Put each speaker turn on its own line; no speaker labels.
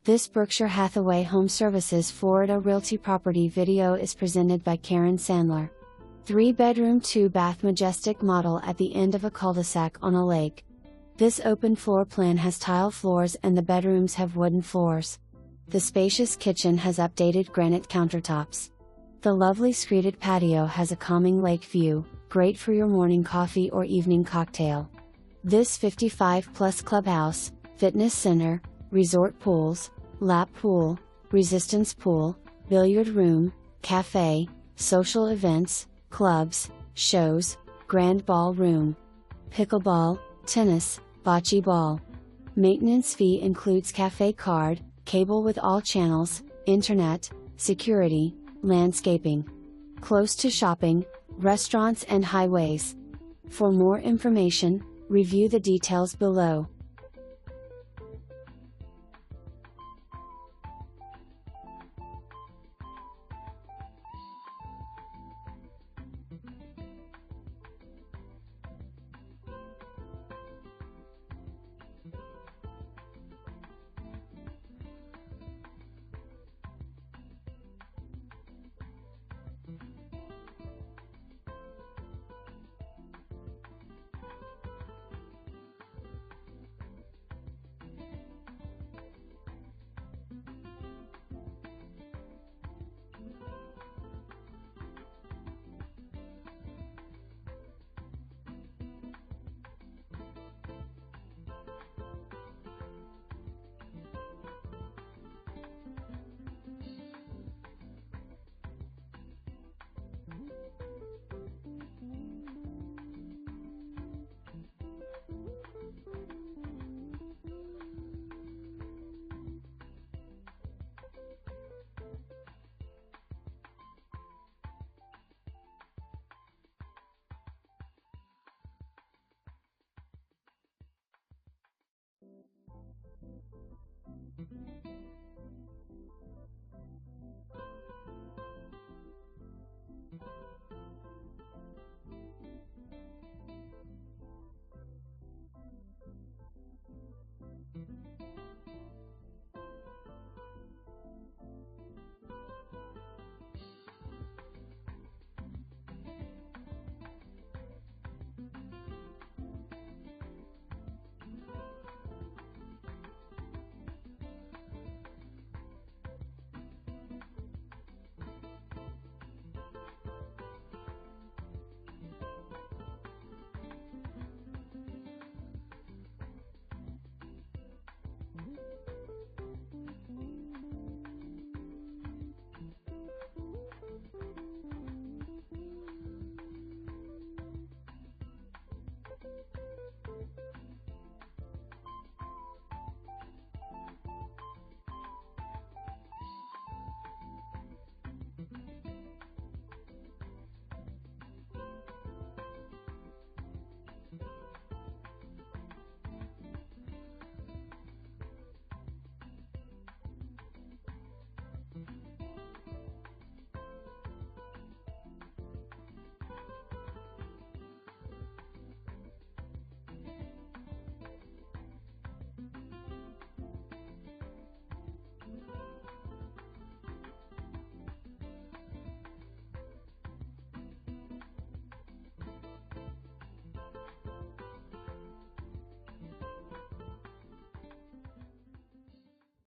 This Berkshire Hathaway HomeServices Florida Realty property video is presented by Karen Sandler. 3-bedroom 2-bath Majestic model at the end of a cul-de-sac on a lake. This open floor plan has tile floors and the bedrooms have wooden floors. The spacious kitchen has updated granite countertops. The lovely screeded patio has a calming lake view, great for your morning coffee or evening cocktail. This 55-plus clubhouse, fitness center, resort pools, lap pool, resistance pool, billiard room, cafe, social events, clubs, shows, grand ballroom, pickleball, tennis, bocce ball. Maintenance fee includes cafe card, cable with all channels, internet, security, landscaping. Close to shopping, restaurants and highways. For more information, review the details below.